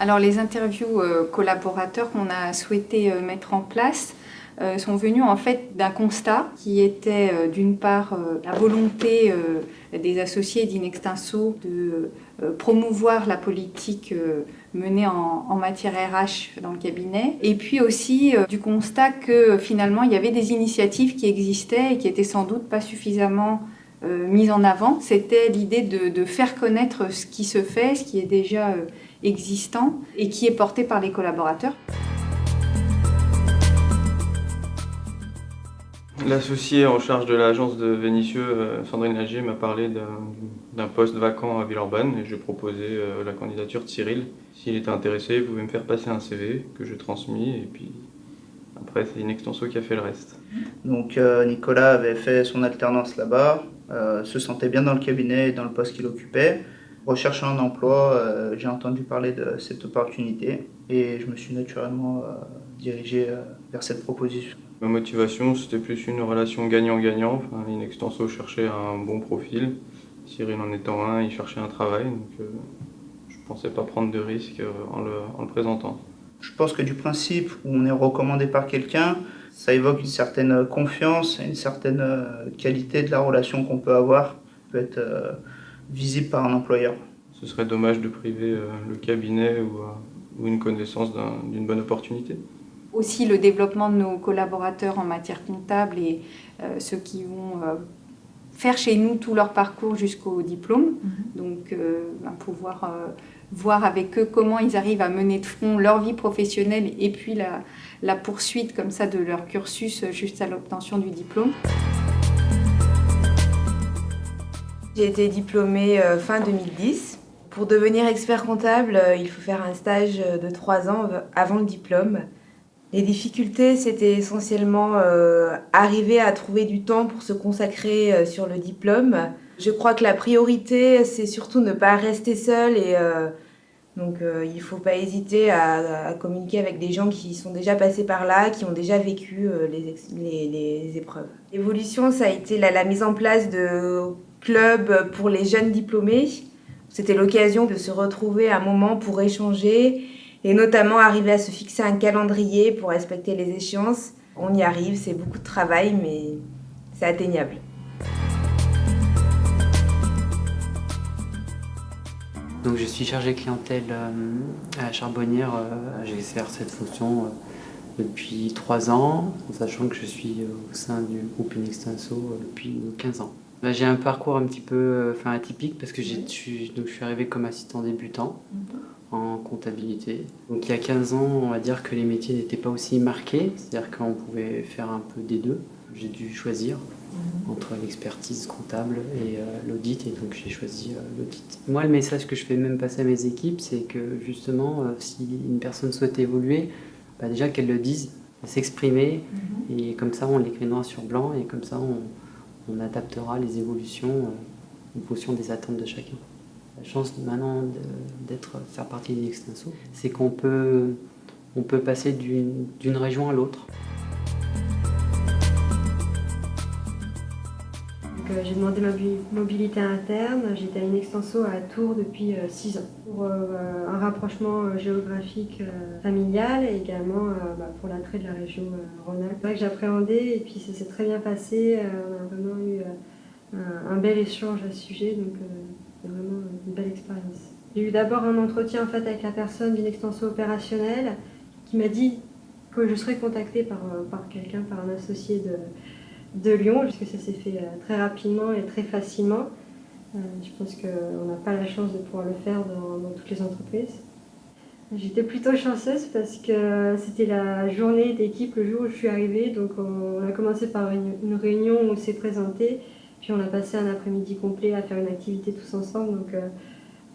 Alors les interviews collaborateurs qu'on a souhaité mettre en place sont venues en fait d'un constat qui était d'une part la volonté des associés d'Inextinso de promouvoir la politique menée en matière RH dans le cabinet, et puis aussi du constat que finalement il y avait des initiatives qui existaient et qui étaient sans doute pas suffisamment mise en avant. C'était l'idée de faire connaître ce qui se fait, ce qui est déjà existant et qui est porté par les collaborateurs. L'associée en charge de l'agence de Vénissieux, Sandrine Lagier, m'a parlé d'un poste vacant à Villeurbanne et j'ai proposé la candidature de Cyril. S'il était intéressé, il pouvait me faire passer un CV que j'ai transmis et puis après c'est Inextinso qui a fait le reste. Donc Nicolas avait fait son alternance là-bas, se sentait bien dans le cabinet et dans le poste qu'il occupait. Recherchant un emploi, j'ai entendu parler de cette opportunité et je me suis naturellement dirigé vers cette proposition. Ma motivation, c'était plus une relation gagnant-gagnant. Enfin, Inextinso cherchait un bon profil. Cyril en étant un, il cherchait un travail. Donc je ne pensais pas prendre de risques en le présentant. Je pense que du principe où on est recommandé par quelqu'un, ça évoque une certaine confiance, une certaine qualité de la relation qu'on peut avoir, peut être visible par un employeur. Ce serait dommage de priver le cabinet ou une connaissance d'une bonne opportunité. Aussi le développement de nos collaborateurs en matière comptable et ceux qui vont faire chez nous tout leur parcours jusqu'au diplôme. Donc pouvoir voir avec eux comment ils arrivent à mener de front leur vie professionnelle et puis la poursuite comme ça de leur cursus jusqu'à l'obtention du diplôme. J'ai été diplômée fin 2010. Pour devenir expert comptable, il faut faire un stage de 3 ans avant le diplôme. Les difficultés, c'était essentiellement arriver à trouver du temps pour se consacrer sur le diplôme. Je crois que la priorité, c'est surtout ne pas rester seul et donc il ne faut pas hésiter à communiquer avec des gens qui sont déjà passés par là, qui ont déjà vécu les épreuves. L'évolution, ça a été la mise en place de clubs pour les jeunes diplômés. C'était l'occasion de se retrouver un moment pour échanger et notamment arriver à se fixer un calendrier pour respecter les échéances. On y arrive, c'est beaucoup de travail, mais c'est atteignable. Donc je suis chargé clientèle à la Charbonnière. J'exerce cette fonction depuis 3 ans, en sachant que je suis au sein du groupe Inextinso depuis 15 ans. J'ai un parcours un petit peu atypique parce que je suis arrivé comme assistant débutant en comptabilité. Donc il y a 15 ans, on va dire que les métiers n'étaient pas aussi marqués, c'est-à-dire qu'on pouvait faire un peu des deux. J'ai dû choisir entre l'expertise comptable et l'audit, et donc j'ai choisi l'audit. Moi, le message que je fais même passer à mes équipes, c'est que justement, si une personne souhaite évoluer, déjà qu'elle le dise, s'exprimer, et comme ça on l'écrit noir sur blanc, et comme ça on adaptera les évolutions en fonction des attentes de chacun. La chance maintenant faire partie d'Inextinso, c'est qu'on peut passer d'une région à l'autre. J'ai demandé ma mobilité interne. J'étais à Inextinso à Tours depuis 6 ans pour un rapprochement géographique familial et également pour l'attrait de la région Rhône-Alpes. C'est vrai que j'appréhendais et puis ça s'est très bien passé. On a vraiment eu un bel échange à ce sujet, donc c'est vraiment une belle expérience. J'ai eu d'abord un entretien avec la personne d'Inextinso opérationnel qui m'a dit que je serais contactée par un associé de Lyon, puisque ça s'est fait très rapidement et très facilement. Je pense qu'on n'a pas la chance de pouvoir le faire dans toutes les entreprises. J'étais plutôt chanceuse parce que c'était la journée d'équipe le jour où je suis arrivée. Donc on a commencé par une réunion où on s'est présenté, puis on a passé un après-midi complet à faire une activité tous ensemble.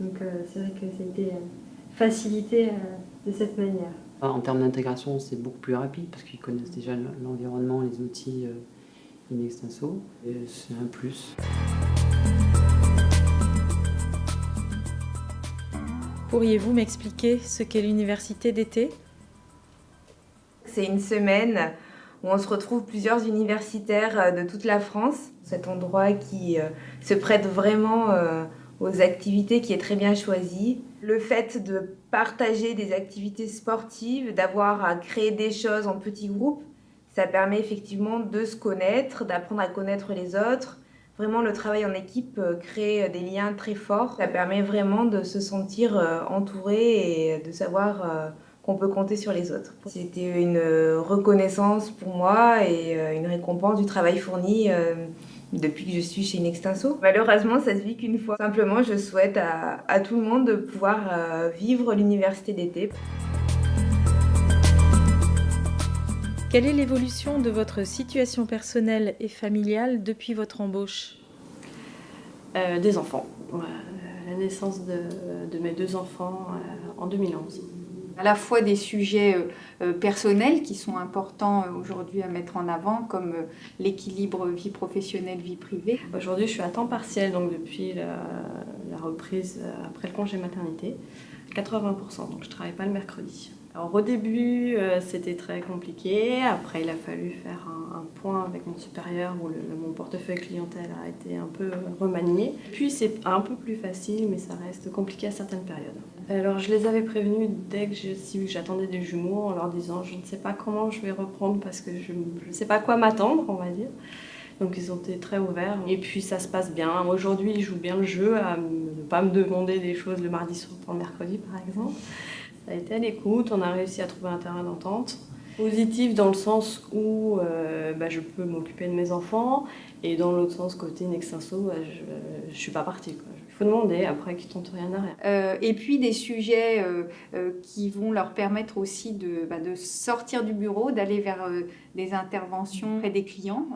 Donc c'est vrai que ça a été facilité de cette manière. En termes d'intégration, c'est beaucoup plus rapide parce qu'ils connaissent déjà l'environnement, les outils Inextinso, et c'est un plus. Pourriez-vous m'expliquer ce qu'est l'université d'été ? C'est une semaine où on se retrouve plusieurs universitaires de toute la France. Cet endroit qui se prête vraiment aux activités, qui est très bien choisi. Le fait de partager des activités sportives, d'avoir à créer des choses en petits groupes, ça permet effectivement de se connaître, d'apprendre à connaître les autres. Vraiment, le travail en équipe crée des liens très forts. Ça permet vraiment de se sentir entouré et de savoir qu'on peut compter sur les autres. C'était une reconnaissance pour moi et une récompense du travail fourni depuis que je suis chez Inextinso. Malheureusement, ça se vit qu'une fois. Simplement, je souhaite à tout le monde de pouvoir vivre l'université d'été. Quelle est l'évolution de votre situation personnelle et familiale depuis votre embauche ? Des enfants. La naissance de mes 2 enfants en 2011. À la fois des sujets personnels qui sont importants aujourd'hui à mettre en avant, comme l'équilibre vie professionnelle, vie privée. Aujourd'hui, je suis à temps partiel, donc depuis la reprise après le congé maternité, 80%, donc je ne travaille pas le mercredi. Alors au début, c'était très compliqué. Après, il a fallu faire un point avec mon supérieur où mon portefeuille clientèle a été un peu remanié. Puis c'est un peu plus facile, mais ça reste compliqué à certaines périodes. Alors je les avais prévenus dès que j'ai su que j'attendais des jumeaux en leur disant je ne sais pas comment je vais reprendre parce que je ne sais pas à quoi m'attendre, on va dire. Donc ils ont été très ouverts et puis ça se passe bien. Aujourd'hui, ils jouent bien le jeu à ne pas me demander des choses le mardi soir pour le mercredi par exemple. Ça a été à l'écoute, on a réussi à trouver un terrain d'entente. Positif dans le sens où je peux m'occuper de mes enfants et dans l'autre sens, côté Inextinso, je ne suis pas partie, quoi. Il faut demander, après qu'ils tentent rien à rien. Et puis des sujets qui vont leur permettre aussi de sortir du bureau, d'aller vers des interventions près des clients.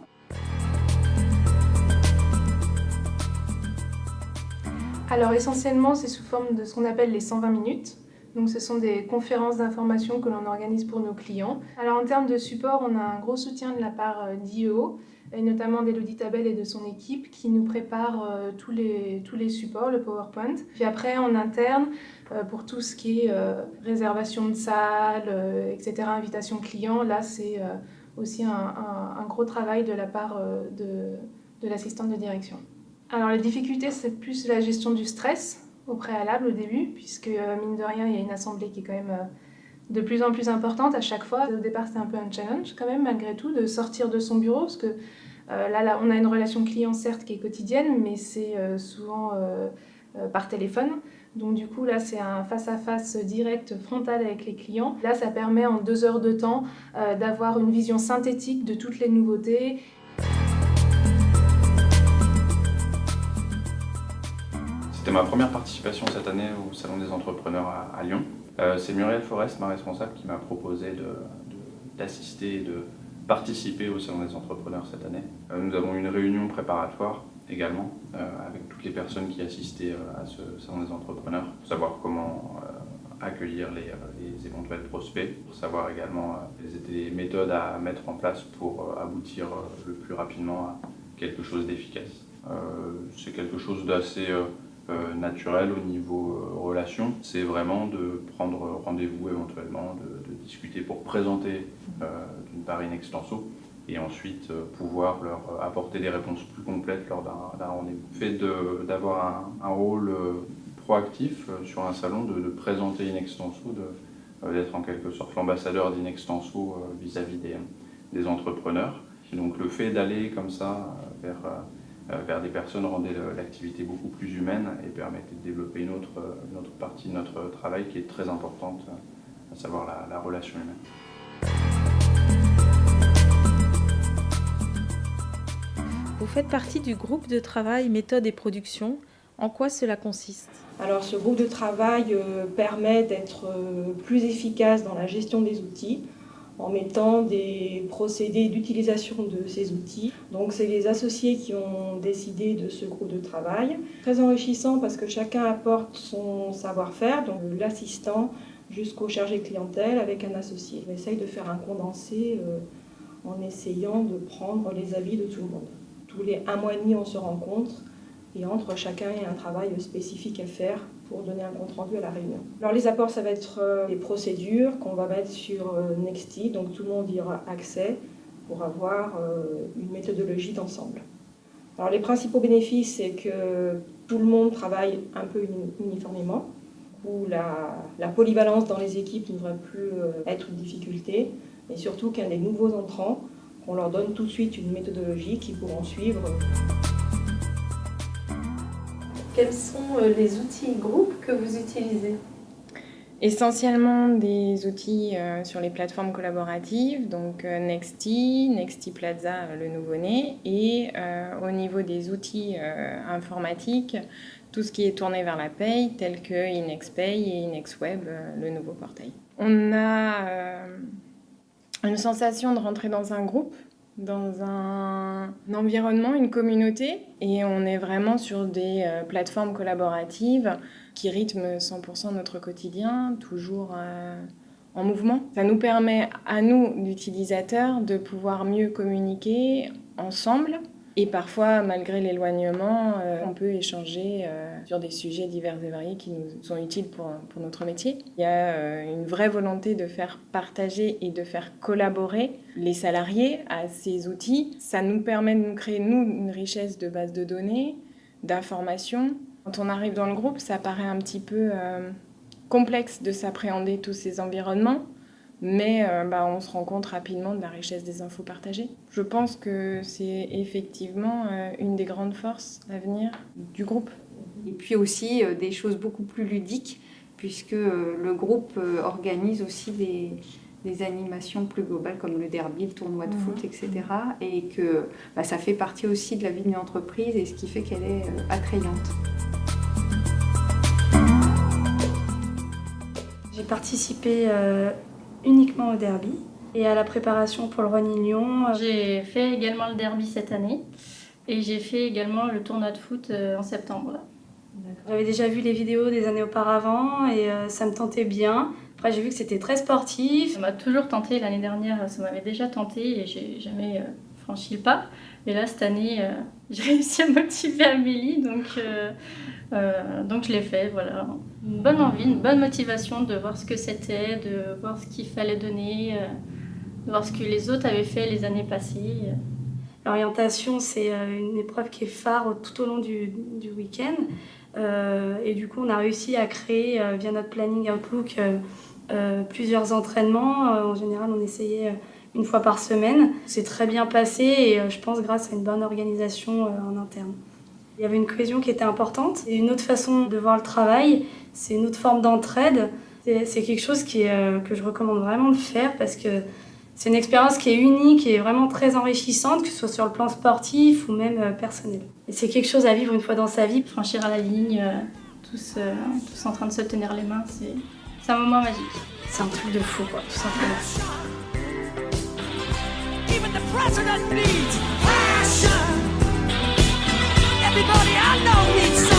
Alors essentiellement, c'est sous forme de ce qu'on appelle les 120 minutes. Donc ce sont des conférences d'information que l'on organise pour nos clients. Alors en termes de support, on a un gros soutien de la part d'IEO, et notamment d'Élodie Tabel et de son équipe qui nous prépare tous les supports, le PowerPoint. Puis après en interne, pour tout ce qui est réservation de salle, etc., invitation client, là c'est aussi un gros travail de la part de l'assistante de direction. Alors les difficultés, c'est plus la gestion du stress au préalable au début, puisque mine de rien, il y a une assemblée qui est quand même de plus en plus importante à chaque fois. Au départ, c'était un peu un challenge quand même, malgré tout, de sortir de son bureau, parce que là, on a une relation client, certes, qui est quotidienne, mais c'est souvent par téléphone. Donc du coup, là, c'est un face-à-face direct, frontal avec les clients. Là, ça permet en 2 heures de temps d'avoir une vision synthétique de toutes les nouveautés. C'était ma première participation cette année au Salon des entrepreneurs à Lyon. C'est Muriel Forest, ma responsable, qui m'a proposé d'assister et de participer au Salon des entrepreneurs cette année. Nous avons eu une réunion préparatoire également avec toutes les personnes qui assistaient à ce Salon des entrepreneurs pour savoir comment accueillir les éventuels prospects, pour savoir également quelles étaient les méthodes à mettre en place pour aboutir le plus rapidement à quelque chose d'efficace. C'est quelque chose d'assez naturel au niveau relation, c'est vraiment de prendre rendez-vous éventuellement, de discuter pour présenter d'une part Inextinso et ensuite pouvoir leur apporter des réponses plus complètes lors d'un rendez-vous. Le fait d'avoir un rôle proactif sur un salon, de présenter Inextinso, d'être en quelque sorte l'ambassadeur d'Inextinso vis-à-vis des entrepreneurs. Et donc le fait d'aller comme ça vers des personnes rendait l'activité beaucoup plus humaine et permettait de développer une autre partie de notre travail qui est très importante, à savoir la relation humaine. Vous faites partie du groupe de travail méthode et production. En quoi cela consiste ? Alors ce groupe de travail permet d'être plus efficace dans la gestion des outils, en mettant des procédés d'utilisation de ces outils. Donc c'est les associés qui ont décidé de ce groupe de travail. Très enrichissant parce que chacun apporte son savoir-faire, donc l'assistant jusqu'au chargé clientèle avec un associé. On essaye de faire un condensé en essayant de prendre les avis de tout le monde. Tous les 1 mois et demi, on se rencontre et entre chacun, il y a un travail spécifique à faire pour donner un compte-rendu à la réunion. Alors les apports, ça va être les procédures qu'on va mettre sur Nexti, donc tout le monde y aura accès pour avoir une méthodologie d'ensemble. Alors les principaux bénéfices, c'est que tout le monde travaille un peu uniformément. où la polyvalence dans les équipes ne devrait plus être une difficulté, et surtout qu'il y a des nouveaux entrants, qu'on leur donne tout de suite une méthodologie qu'ils pourront suivre. Quels sont les outils groupe que vous utilisez ? Essentiellement des outils sur les plateformes collaboratives, donc Nexty, Nexty Plaza, le nouveau-né, et au niveau des outils informatiques, tout ce qui est tourné vers la paye, tel que InexPay et InexWeb, le nouveau portail. On a une sensation de rentrer dans un groupe, dans un environnement, une communauté, et on est vraiment sur des plateformes collaboratives qui rythment 100% notre quotidien, toujours en mouvement. Ça nous permet, à nous, l'utilisateur, de pouvoir mieux communiquer ensemble. Et parfois, malgré l'éloignement, on peut échanger sur des sujets divers et variés qui nous sont utiles pour notre métier. Il y a une vraie volonté de faire partager et de faire collaborer les salariés à ces outils. Ça nous permet de nous créer, nous, une richesse de base de données, d'informations. Quand on arrive dans le groupe, ça paraît un petit peu complexe de s'appréhender tous ces environnements. Mais on se rend compte rapidement de la richesse des infos partagées. Je pense que c'est effectivement une des grandes forces à venir du groupe. Et puis aussi des choses beaucoup plus ludiques, puisque le groupe organise aussi des animations plus globales comme le derby, le tournoi de foot, etc. Et que ça fait partie aussi de la vie d'une entreprise et ce qui fait qu'elle est attrayante. J'ai participé uniquement au derby et à la préparation pour le Run Lyon. J'ai fait également le derby cette année et j'ai fait également le tournoi de foot en septembre. J'avais déjà vu les vidéos des années auparavant et ça me tentait bien. Après j'ai vu que c'était très sportif. Ça m'a toujours tenté, l'année dernière ça m'avait déjà tenté et j'ai jamais franchi le pas. Et là cette année j'ai réussi à motiver Amélie donc je l'ai fait, voilà. Une bonne envie, une bonne motivation de voir ce que c'était, de voir ce qu'il fallait donner, de voir ce que les autres avaient fait les années passées. L'orientation, c'est une épreuve qui est phare tout au long du week-end. Et du coup, on a réussi à créer via notre planning Outlook plusieurs entraînements. En général, on essayait une fois par semaine. C'est très bien passé et je pense grâce à une bonne organisation en interne. Il y avait une cohésion qui était importante. Et une autre façon de voir le travail, c'est une autre forme d'entraide. C'est quelque chose que je recommande vraiment de faire parce que c'est une expérience qui est unique et vraiment très enrichissante, que ce soit sur le plan sportif ou même personnel. Et c'est quelque chose à vivre une fois dans sa vie. Franchir à la ligne, tous en train de se tenir les mains, c'est un moment magique. C'est un truc de fou, quoi, tout simplement. Everybody I know needs